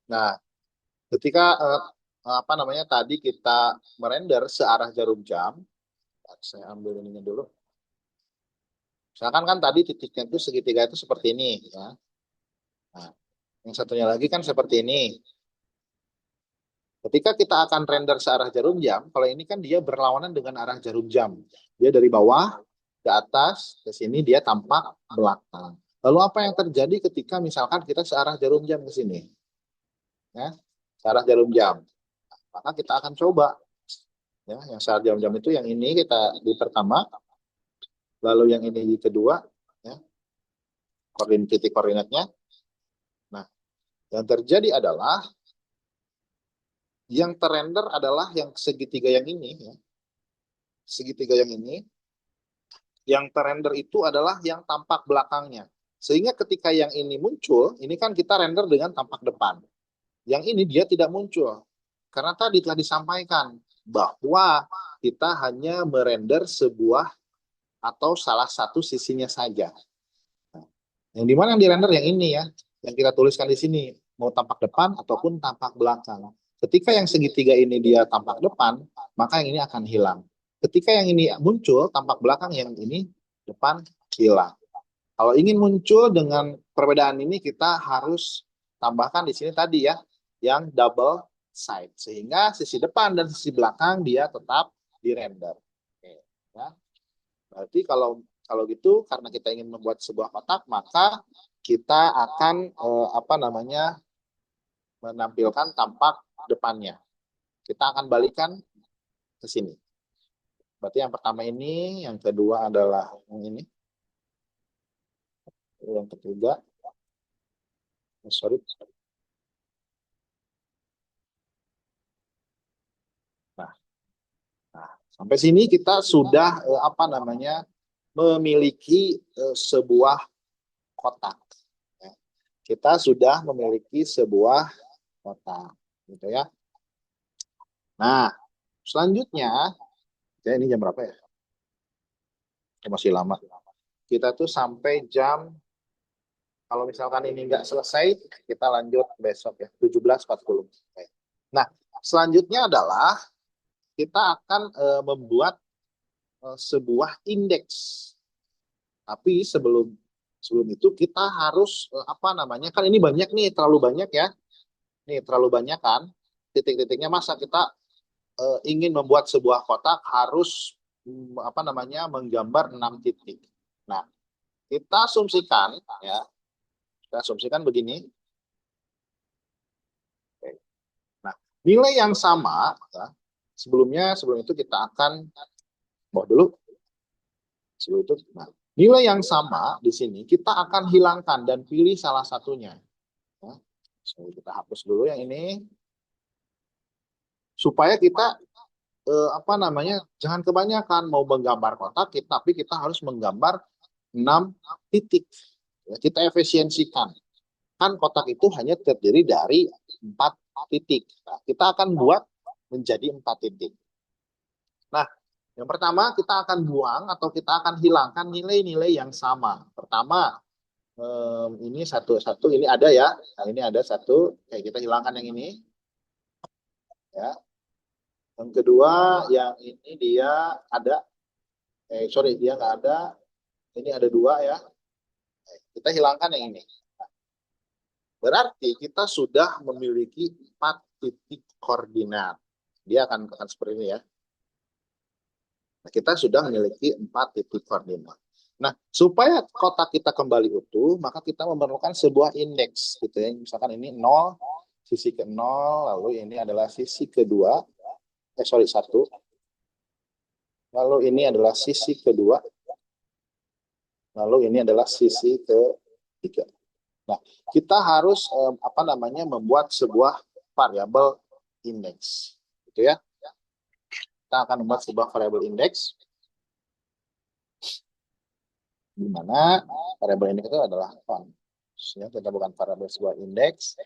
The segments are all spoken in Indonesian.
Nah, ketika apa namanya tadi kita merender searah jarum jam, saya ambil ininya dulu. Misalkan kan tadi titiknya itu segitiga itu seperti ini, ya. Nah, yang satunya lagi kan seperti ini. Ketika kita akan render searah jarum jam, kalau ini kan dia berlawanan dengan arah jarum jam. Dia dari bawah ke atas, ke sini dia tampak belakang. Lalu apa yang terjadi ketika misalkan kita searah jarum jam ke sini? Ya, searah jarum jam. Maka kita akan coba. Ya, yang searah jarum jam itu yang ini kita di pertama, lalu yang ini di kedua, ya, titik koordinatnya. Nah, yang terjadi adalah yang terrender adalah yang segitiga yang ini, ya. Segitiga yang ini, yang terrender itu adalah yang tampak belakangnya. Sehingga ketika yang ini muncul, ini kan kita render dengan tampak depan. Yang ini dia tidak muncul. Karena tadi telah disampaikan bahwa kita hanya merender sebuah atau salah satu sisinya saja. Yang dimana yang dirender yang ini ya, yang kita tuliskan di sini, mau tampak depan ataupun tampak belakang. Ketika yang segitiga ini dia tampak depan, maka yang ini akan hilang. Ketika yang ini muncul tampak belakang, yang ini depan hilang. Kalau ingin muncul dengan perbedaan ini, kita harus tambahkan di sini tadi ya, yang double side. Sehingga sisi depan dan sisi belakang dia tetap dirender. Oke, ya. Berarti kalau kalau gitu, karena kita ingin membuat sebuah kotak, maka kita akan apa namanya menampilkan tampak depannya. Kita akan balikan ke sini. Berarti yang pertama ini, yang kedua adalah yang ini, yang ketiga, sorry. Nah, nah, sampai sini kita sudah apa namanya memiliki sebuah kotak. Ya. Kita sudah memiliki sebuah kotak, gitu ya. Nah, selanjutnya, ya ini jam berapa ya? Masih lama. Kita tuh sampai jam, kalau misalkan ini nggak selesai, kita lanjut besok ya, 17.40. Nah, selanjutnya adalah kita akan membuat sebuah indeks. Tapi sebelum sebelum itu kita harus apa namanya, kan ini banyak nih, terlalu banyak ya. Nih, terlalu banyak kan titik-titiknya, masa kita ingin membuat sebuah kotak harus apa namanya menggambar 6 titik. Nah, kita asumsikan ya, kita asumsikan begini. Nah, nilai yang sama ya, sebelum itu kita akan bawa dulu sebelum itu. Nah, nilai yang sama di sini kita akan hilangkan dan pilih salah satunya. Ya. So, kita hapus dulu yang ini supaya kita apa namanya jangan kebanyakan mau menggambar kotak, tapi kita harus menggambar 6 titik. Ya, kita efisiensikan. Kan kotak itu hanya terdiri dari 4 titik. Nah, kita akan buat menjadi 4 titik. Nah, yang pertama kita akan buang atau kita akan hilangkan nilai-nilai yang sama. Pertama, ini satu-satu ini ada ya. Nah, ini ada satu, kayak kita hilangkan yang ini. Ya. Yang kedua, yang ini dia ada. Sorry, dia nggak ada. Ini ada dua ya. Kita hilangkan yang ini. Berarti kita sudah memiliki 4 titik koordinat. Dia akan seperti ini ya. Nah, kita sudah memiliki 4 titik koordinat. Nah, supaya kotak kita kembali utuh, maka kita memerlukan sebuah indeks gitu ya. Misalkan ini 0, sisi ke 0, lalu ini adalah sisi kedua, sorry 1. Lalu ini adalah sisi kedua, lalu ini adalah sisi ketiga. Nah, kita harus apa namanya membuat sebuah variabel indeks, gitu ya. Kita akan membuat sebuah variabel indeks, di mana variabel indeks itu adalah font. Ya, kita bukan variabel sebuah indeks,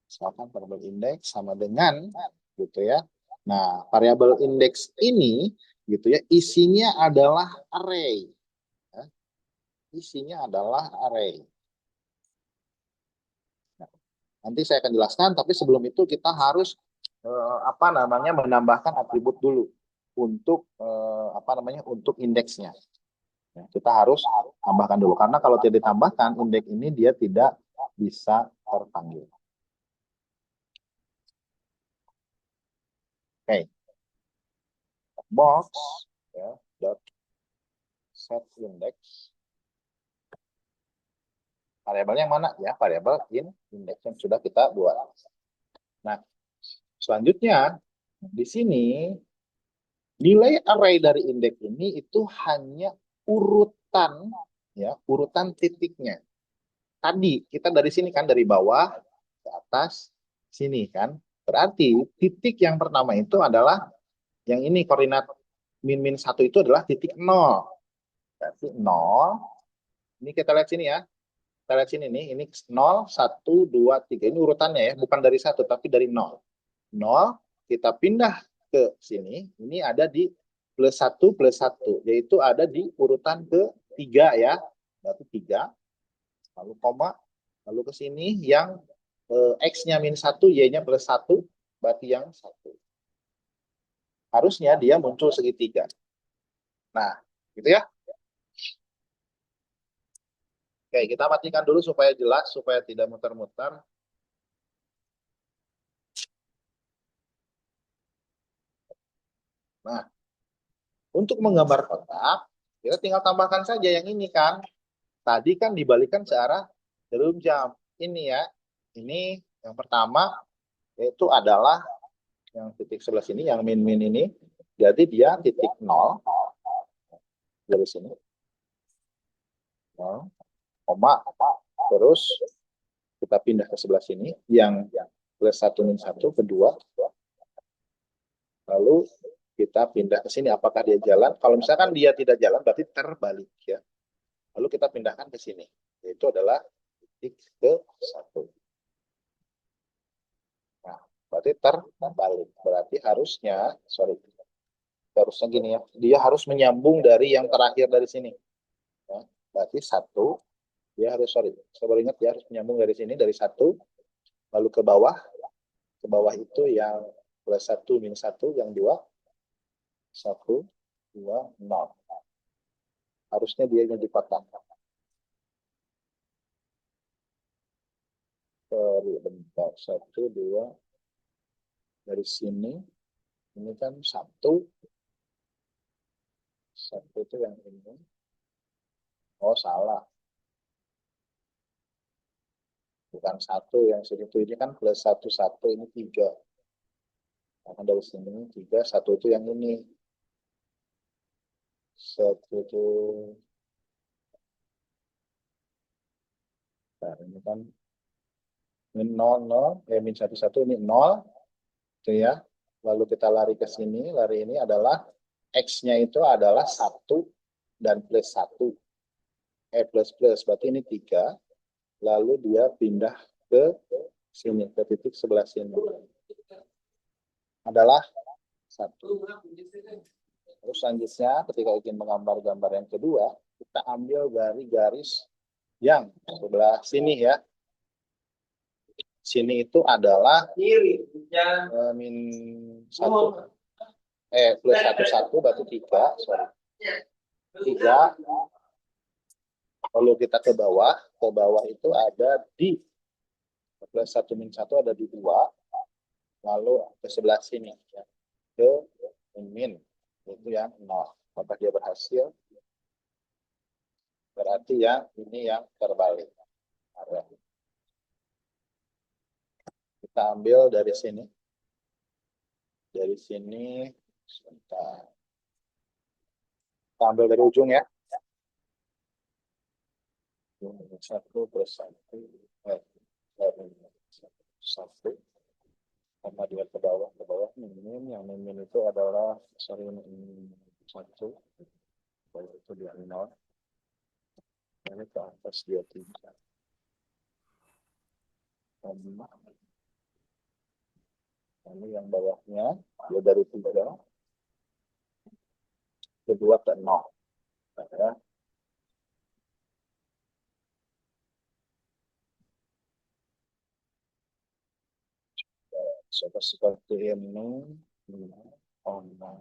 misalkan variabel indeks sama dengan, gitu ya. Nah, variabel indeks ini, gitu ya, isinya adalah array. Ya. Isinya adalah array. Nanti saya akan jelaskan, tapi sebelum itu kita harus apa namanya menambahkan atribut dulu untuk apa namanya untuk indeksnya. Ya, kita harus tambahkan dulu karena kalau tidak ditambahkan indeks ini dia tidak bisa terpanggil. Oke, box ya, dot set index. Variabelnya yang mana ya? Variabel index yang sudah kita buat. Nah, selanjutnya di sini nilai array dari indeks ini itu hanya urutan ya, urutan titiknya. Tadi kita dari sini kan dari bawah ke atas sini kan. Berarti titik yang pertama itu adalah yang ini koordinat min min 1 itu adalah titik 0. Berarti 0. Ini kita lihat sini ya. Kita lihat sini nih, ini 0, 1, 2, 3. Ini urutannya ya, bukan dari 1 tapi dari 0. 0 kita pindah ke sini, ini ada di plus 1 plus 1, yaitu ada di urutan ke-3 ya. Berarti 3, lalu koma, lalu ke sini yang X-nya min 1, Y-nya plus 1, berarti yang 1. Harusnya dia muncul segitiga. Nah, gitu ya. Oke, kita matikan dulu supaya jelas, supaya tidak muter-muter. Nah, untuk menggambar kotak, kita tinggal tambahkan saja yang ini kan. Tadi kan dibalikan searah jarum jam. Ini ya, ini yang pertama yaitu adalah yang titik sebelah sini, yang min-min ini. Jadi dia titik 0 dari sini. 0, koma, terus kita pindah ke sebelah sini, yang plus 1 min 1, kedua. Lalu kita pindah ke sini, apakah dia jalan? Kalau misalkan dia tidak jalan, berarti terbalik ya. Lalu kita pindahkan ke sini, yaitu adalah titik ke 1. Nah, berarti terbalik. Berarti harusnya gini ya, dia harus menyambung dari yang terakhir dari sini. Ya, berarti 1, dia harus, saya baru ingat, dia harus menyambung dari sini, dari 1, lalu ke bawah itu yang plus 1 minus 1, yang 2, 1, 2, 0. Harusnya dia yang dipotong. Bentar, 1, 2, dari sini, ini kan 1, 1 itu yang ini. Oh, salah. Bukan 1 yang segitu, ini kan plus 1, 1, ini 3. Karena dari sini 3, 1 itu yang ini. 1 itu, nah ini kan min 0, 0, min 1, 1, ini 0. Itu ya. Lalu kita lari ke sini, lari ini adalah X-nya itu adalah 1 dan plus 1. Plus plus, berarti ini 3. Lalu dia pindah ke sini, ke titik sebelah sini. Adalah 1. Terus selanjutnya, ketika ingin menggambar gambar yang kedua, kita ambil dari garis yang sebelah sini ya. Sini itu adalah min 1, plus 1, 1, berarti 3, sorry. 3, lalu kita ke bawah itu ada di plus 1 min 1 ada di 2, lalu ke sebelah sini ya, ke min, itu yang 0. Apakah dia berhasil? Berarti yang ini yang terbalik. Kita ambil dari sini. Dari sini, sebentar. Kita ambil dari ujung ya. 1 plus 1, 1, sama dia ke bawah min, yang min itu adalah, sorry, min 1, itu dia 0. Ini ke atas dia 3. Ini yang bawahnya, dia dari 3, kedua ke 0. Ya. seperti ini, koma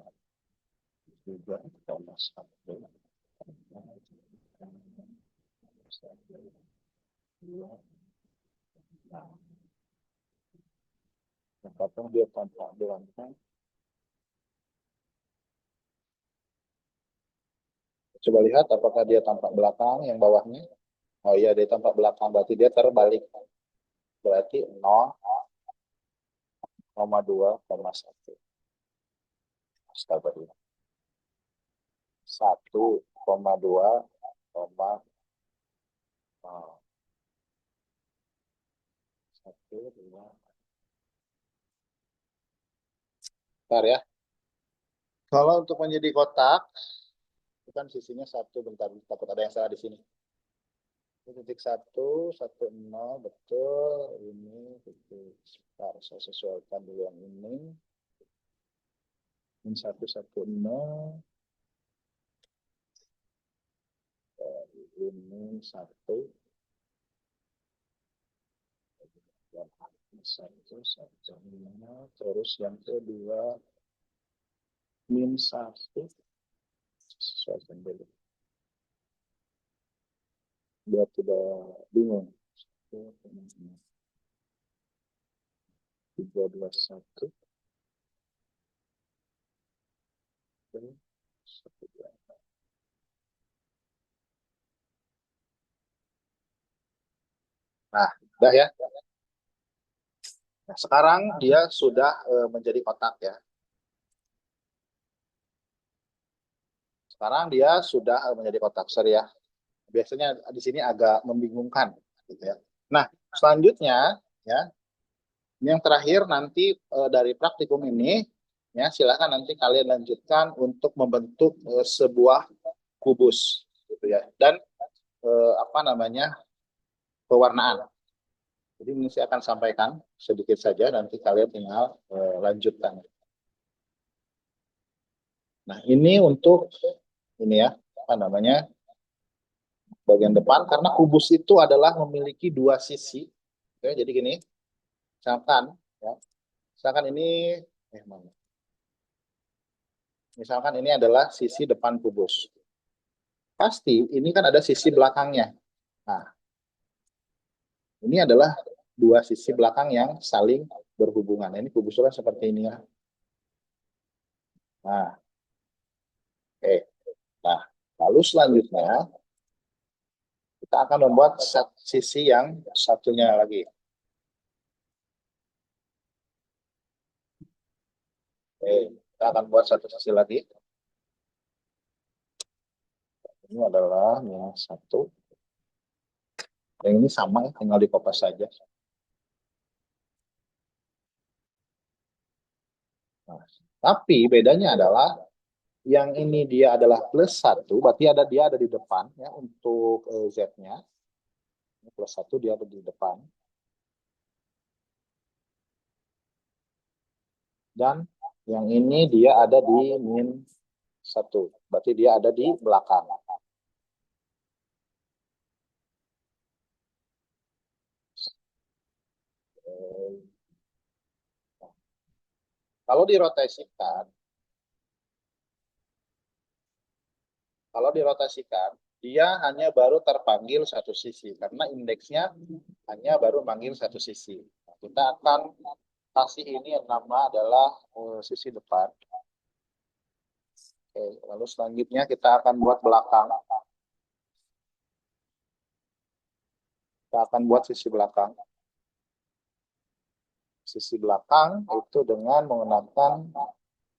juga koma satu, apakah dia tampak belakang? Coba lihat apakah dia tampak belakang yang bawahnya. Oh iya, dia tampak belakang, berarti dia terbalik. Berarti 0,2,1. Astaga, 1,2, satu, dua. Bentar ya. Kalau untuk menjadi kotak, itu kan sisinya satu, bentar, takut ada yang salah di sini. Ini titik satu, satu, nol, betul. Ini titik, bentar, saya sesuaikan dulu yang ini. Ini satu, satu, nol. Ini satu. Satu, satu, nol. Terus yang kedua, min satu. Sesuaikan dulu. Biar tidak bingung. 321. Nah, udah ya. Nah, sekarang dia sudah menjadi kotak ya. Sekarang dia sudah menjadi kotak, sorry ya. Biasanya di sini agak membingungkan, gitu ya. Nah, selanjutnya ya, ini yang terakhir nanti dari praktikum ini, ya silakan nanti kalian lanjutkan untuk membentuk sebuah kubus, gitu ya. Dan apa namanya pewarnaan. Jadi ini saya akan sampaikan sedikit saja, nanti kalian tinggal lanjutkan. Nah, ini untuk ini ya, apa namanya, bagian depan, karena kubus itu adalah memiliki dua sisi. Oke, jadi gini, misalkan, ya, misalkan ini, mana? Misalkan ini adalah sisi depan kubus. Pasti ini kan ada sisi belakangnya. Nah, ini adalah dua sisi belakang yang saling berhubungan. Ini kubusnya seperti ini ya. Nah, oke. Nah, lalu selanjutnya kita akan membuat sisi yang satunya lagi. Oke, kita akan buat satu sisi lagi. Ini adalah yang satu. Yang ini sama, tinggal dikopas saja. Nah, tapi bedanya adalah yang ini dia adalah plus satu, berarti dia ada di depan ya untuk Z-nya. Plus satu dia ada di depan. Dan yang ini dia ada di min satu, berarti dia ada di belakang. Kalau dirotasikan, dia hanya baru terpanggil satu sisi karena indeksnya hanya baru manggil satu sisi. Nah, kita akan kasih ini yang nama adalah sisi depan. Oke, lalu selanjutnya kita akan buat belakang. Kita akan buat sisi belakang. Sisi belakang itu dengan menggunakan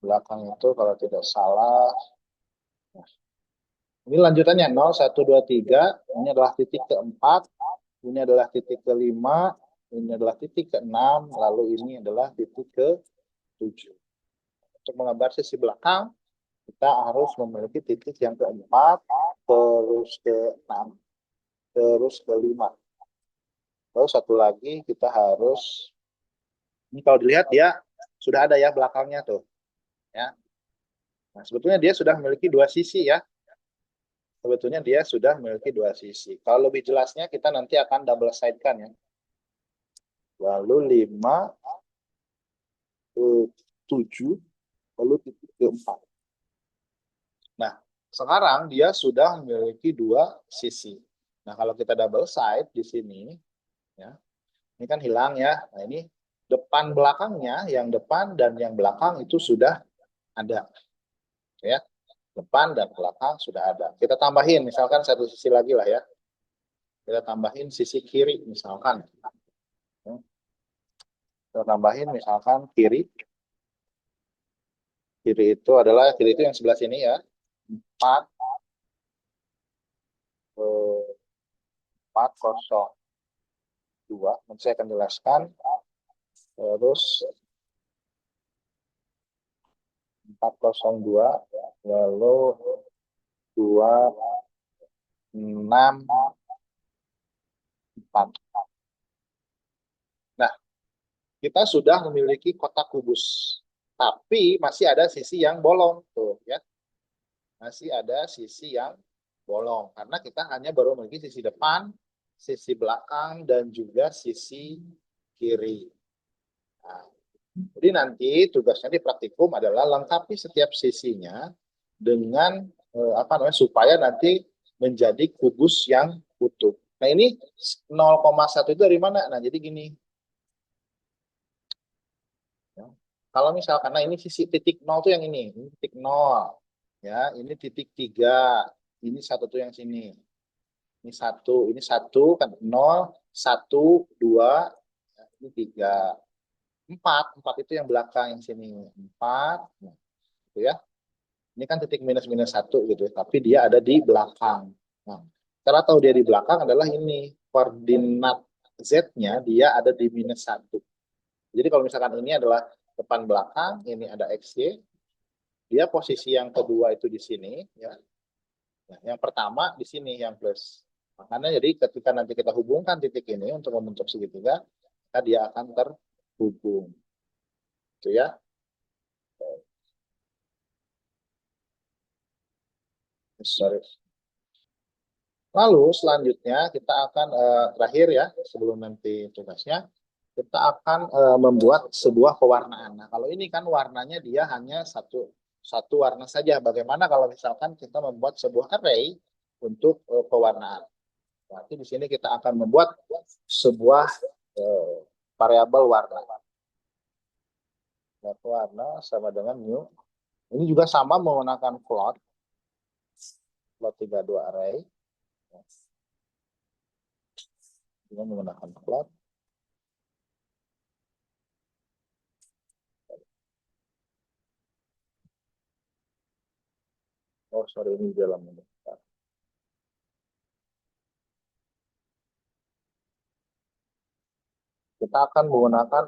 belakang itu kalau tidak salah. Ini lanjutannya 0, 1, 2, 3. Ini adalah titik keempat. Ini adalah titik kelima. Ini adalah titik keenam. Lalu ini adalah titik ke-7. Untuk menggambar sisi belakang, kita harus memiliki titik yang keempat, terus ke-6, terus ke-5. Lalu satu lagi kita harus, ini kalau dilihat dia sudah ada ya belakangnya tuh. Ya. Nah, sebetulnya dia sudah memiliki dua sisi ya. Sebetulnya dia sudah memiliki dua sisi. Kalau lebih jelasnya kita nanti akan double side kan ya. Lalu 5, 7, lalu titik ke-4. Nah, sekarang dia sudah memiliki 2 sisi. Nah, kalau kita double side di sini, ya, ini kan hilang ya. Nah, ini depan belakangnya, yang depan dan yang belakang itu sudah ada. Ya, depan dan belakang sudah ada. Kita tambahin, misalkan satu sisi lagi lah ya. Kita tambahin sisi kiri, misalkan. Kita tambahin misalkan kiri. Kiri itu adalah, kiri itu yang sebelah sini ya. 4, 402. Nanti saya akan jelaskan. Terus 402, lalu 264. Nah, kita sudah memiliki kotak kubus. Tapi masih ada sisi yang bolong tuh ya. Masih ada sisi yang bolong karena kita hanya baru memiliki sisi depan, sisi belakang dan juga sisi kiri. Nah, jadi nanti tugasnya di praktikum adalah lengkapi setiap sisinya dengan apa namanya supaya nanti menjadi kubus yang utuh. Nah, ini 0,1 itu dari mana? Nah, jadi gini. Ya. Kalau misalkan, nah ini sisi titik 0 tuh yang ini titik 0. Ya, ini titik 3. Ini satu tuh yang sini. Ini satu kan 0, 1, 2, ini 3. 4 itu yang belakang yang sini. 4, nah, gitu ya. Ini kan titik minus 1 gitu ya, tapi dia ada di belakang. Nah, cara tahu dia di belakang adalah ini, koordinat Z-nya dia ada di -1. Jadi kalau misalkan ini adalah depan belakang, ini ada XY, dia posisi yang kedua itu di sini, ya. Nah, yang pertama di sini yang plus. Makanya jadi ketika nanti kita hubungkan titik ini untuk membentuk segitiga, maka dia akan terhubung. Itu ya. Sorry. Lalu selanjutnya kita akan terakhir ya sebelum nanti tugasnya kita akan membuat sebuah pewarnaan. Nah, kalau ini kan warnanya dia hanya satu warna saja. Bagaimana kalau misalkan kita membuat sebuah array untuk pewarnaan? Berarti di sini kita akan membuat sebuah variabel warna. Warna sama dengan new. Ini juga sama menggunakan float 32 array. Dengan menggunakan float. Oh, sorry, ini dalam ini. Kita akan menggunakan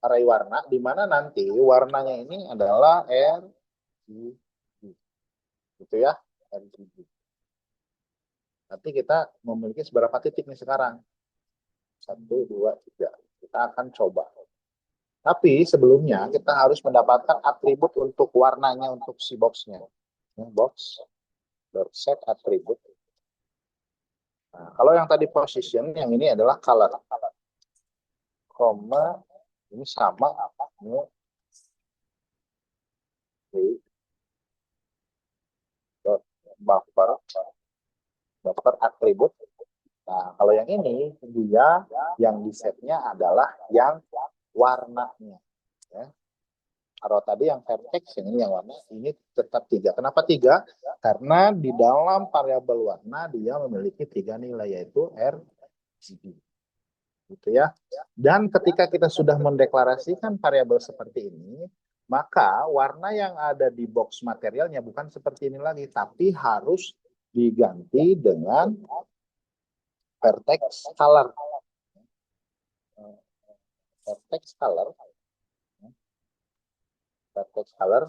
array warna, di mana nanti warnanya ini adalah RGB. Gitu ya, RGB. Nanti kita memiliki seberapa titik nih sekarang? 1, 2, 3. Kita akan coba. Tapi sebelumnya kita harus mendapatkan atribut untuk warnanya untuk si boxnya. Box set atribut. Nah, kalau yang tadi position, yang ini adalah color. Koma, ini sama. Ini buffer atribut. Nah, kalau yang ini dia yang di setnya adalah yang warnanya. Ya. Kalau tadi yang vertex, yang ini yang warna, ini tetap 3. Kenapa 3? Karena di dalam variabel warna dia memiliki 3 nilai, yaitu RGB. Gitu ya. Dan ketika kita sudah mendeklarasikan variabel seperti ini, maka warna yang ada di box materialnya bukan seperti ini lagi, tapi harus diganti dengan vertex color. Vertex color. Vertex color.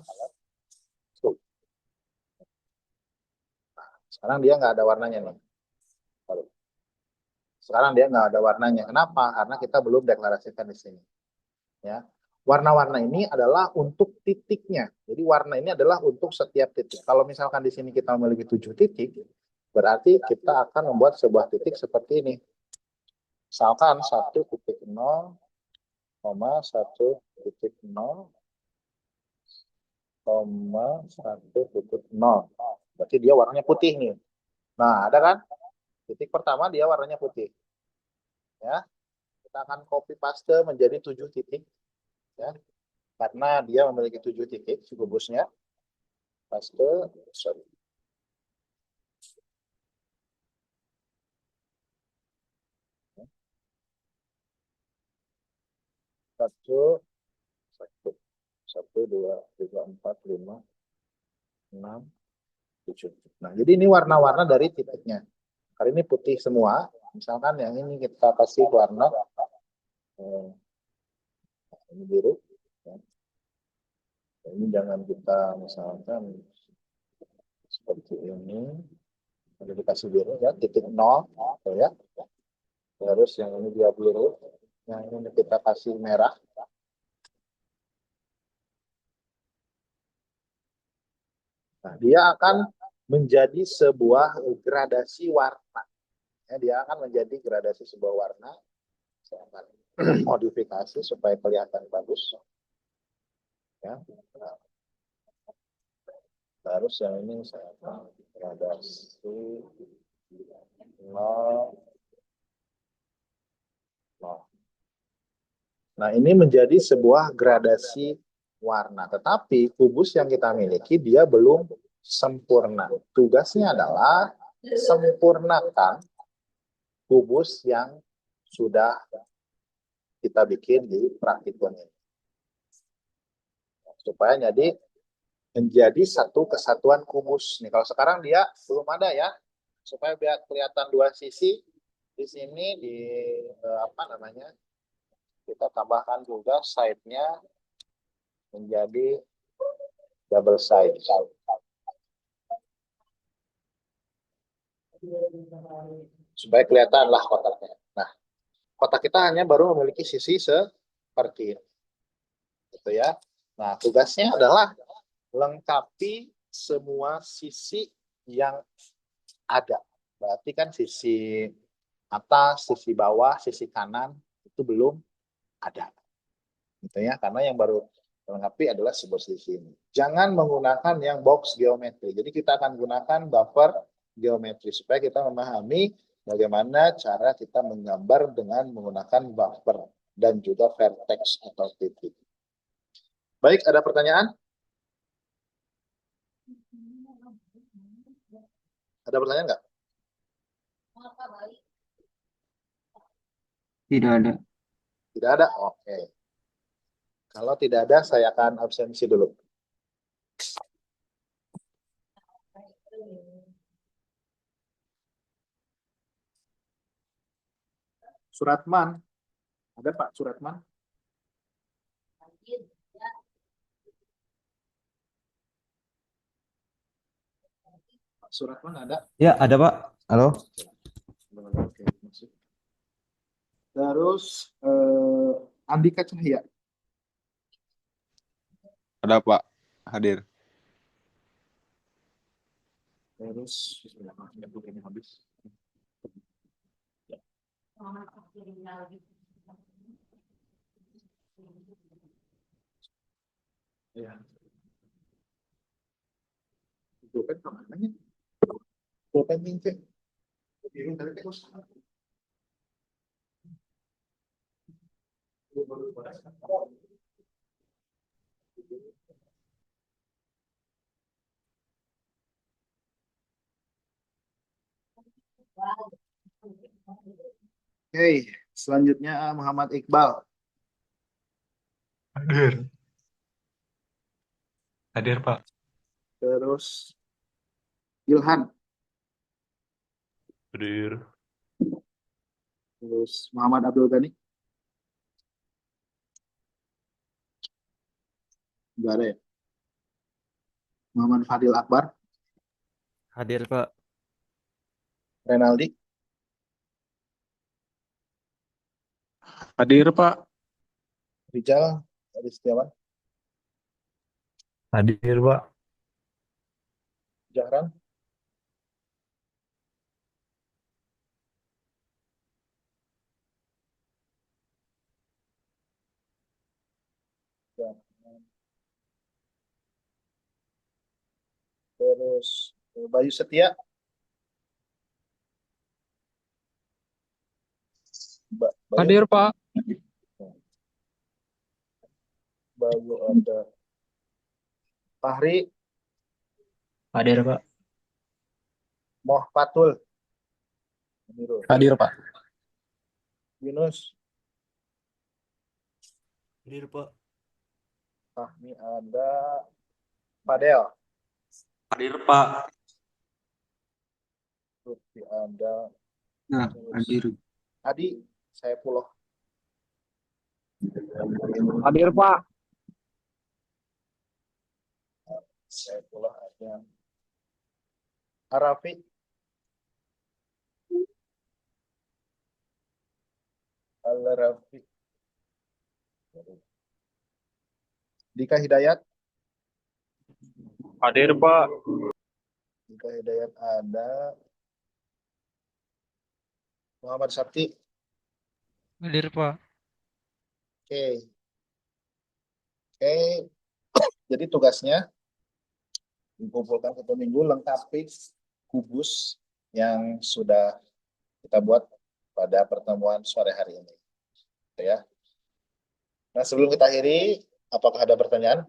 Sekarang dia nggak ada warnanya nih. Sekarang dia nggak ada warnanya. Kenapa? Karena kita belum deklarasikan di sini. Ya. Warna-warna ini adalah untuk titiknya. Jadi warna ini adalah untuk setiap titik. Kalau misalkan di sini kita memiliki 7 titik, berarti kita akan membuat sebuah titik seperti ini. Misalkan 1.0, 1,1,0, 1,0. Berarti dia warnanya putih nih. Nah, ada kan? Titik pertama dia warnanya putih. Ya, kita akan copy paste menjadi 7 titik. Ya, karena dia memiliki 7 titik, si kubusnya. Paste, sorry. Satu, satu, satu, dua, tiga, empat, lima, enam, tujuh. Nah, jadi ini warna-warna dari titiknya. Kali ini putih semua. Misalkan yang ini kita kasih warna ini biru. Ya. Ini jangan kita misalkan seperti ini. Ada dikasih biru ya, titik nol, ya. Terus yang ini dia biru. Yang ini kita kasih merah. Nah, dia akan menjadi sebuah gradasi warna. Ya, dia akan menjadi gradasi sebuah warna. Saya akan modifikasi supaya kelihatan bagus. Ya. Nah, terus yang ini saya akan gradasi nol, nol. Nah, ini menjadi sebuah gradasi warna. Tetapi kubus yang kita miliki dia belum sempurna. Tugasnya adalah sempurnakan kubus yang sudah kita bikin di praktikum ini. Supaya jadi menjadi satu kesatuan kubus. Nih, kalau sekarang dia belum ada ya. Supaya biar kelihatan dua sisi di sini di apa namanya? Kita tambahkan juga side-nya menjadi double side. Supaya kelihatan lah kotaknya. Nah, kotak kita hanya baru memiliki sisi seperti ini. Gitu ya. Nah, tugasnya adalah lengkapi semua sisi yang ada. Berarti kan sisi atas, sisi bawah, sisi kanan itu belum ada. Gitu ya. Karena yang baru melengkapi adalah sebuah sisi ini. Jangan menggunakan yang box geometri. Jadi kita akan gunakan buffer geometri supaya kita memahami bagaimana cara kita menggambar dengan menggunakan buffer dan juga vertex atau titik. Baik, ada pertanyaan? Ada pertanyaan nggak? Tidak ada. Tidak ada? Oke. Kalau tidak ada, saya akan absensi dulu. Suratman, ada Pak Suratman? Pak Suratman ada? Ya, ada Pak. Halo. Oke, masuk. Terus Andika Cahya. Ada Pak, hadir. Terus ini habis. Ya. Itu kan kamarnya. Pulpen cek. Ini tadi terus. Oke, selanjutnya Muhammad Iqbal. Hadir. Hadir, Pak. Terus Ilhan. Hadir. Terus Muhammad Abdul Ghani. Enggak ada ya. Muhammad Fadil Akbar. Hadir Pak. Renaldi. Hadir Pak. Rijal. Dari Setiawan. Hadir, Pak. Jahran. Terus Bayu Setia, Bayu, Hadir, Pak. Bayu ada Fahri, Hadir, Pak. Mohfatul, Amirul, Hadir, Pak. Yunus, Hadir, Pak. Fahmi ada, Fadel, Hadir, Pak. Lutfi ada, Nah, terus hadir. Adi, saya Puloh, Hadir, Pak. saya Puloh ada, Arafi, Al-Rafi, Dika Hidayat, Hadir, Pak. Dika Hidayat ada, Muhammad Sabti. Hadir, Pak. Oke, oke. Jadi tugasnya dikumpulkan satu minggu lengkapi kubus yang sudah kita buat pada pertemuan sore hari ini. Oke, ya. Nah, sebelum kita akhiri, apakah ada pertanyaan?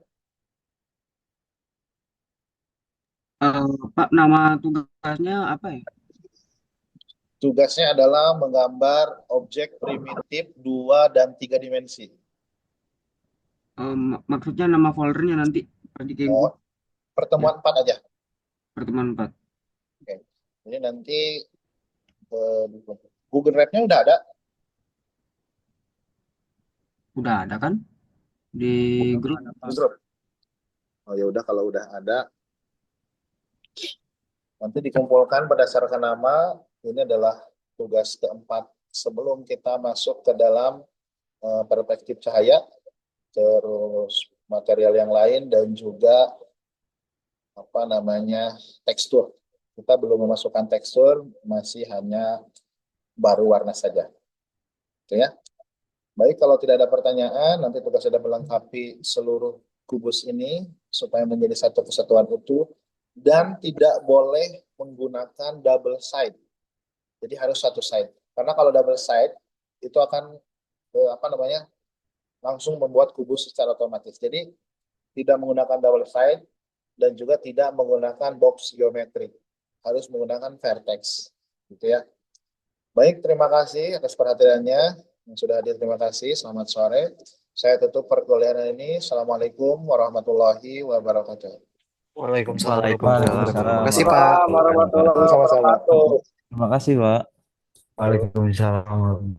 Pak, nama tugasnya apa ya? Tugasnya adalah menggambar objek primitif 2 dan 3 dimensi. Maksudnya nama foldernya nanti kayak Oh, pertemuan 4 aja. pertemuan 4. Oke. Jadi nanti Google Drive-nya udah ada. Udah ada kan? Di grup. Di grup. Oh ya udah, kalau udah ada nanti dikumpulkan berdasarkan nama. Ini adalah tugas keempat sebelum kita masuk ke dalam perspektif cahaya, terus material yang lain, dan juga apa namanya tekstur. Kita belum memasukkan tekstur, masih hanya baru warna saja. Oke ya. Baik, kalau tidak ada pertanyaan, nanti tugas sudah melengkapi seluruh kubus ini supaya menjadi satu kesatuan utuh, dan tidak boleh menggunakan double side. Jadi harus satu side. Karena kalau double side itu akan langsung membuat kubus secara otomatis. Jadi tidak menggunakan double side dan juga tidak menggunakan box geometri. Harus menggunakan vertex, gitu ya. Baik, terima kasih atas perhatiannya. Yang sudah hadir, terima kasih. Selamat sore. Saya tutup perkuliahan ini. Assalamualaikum warahmatullahi wabarakatuh. Waalaikumsalam. Terima kasih, Pak. Waalaikumsalam warahmatullahi Sama-sama. wabarakatuh. Terima kasih, Pak. Waalaikumsalam warahmatullahi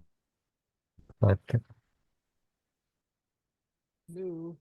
wabarakatuh. Aduh.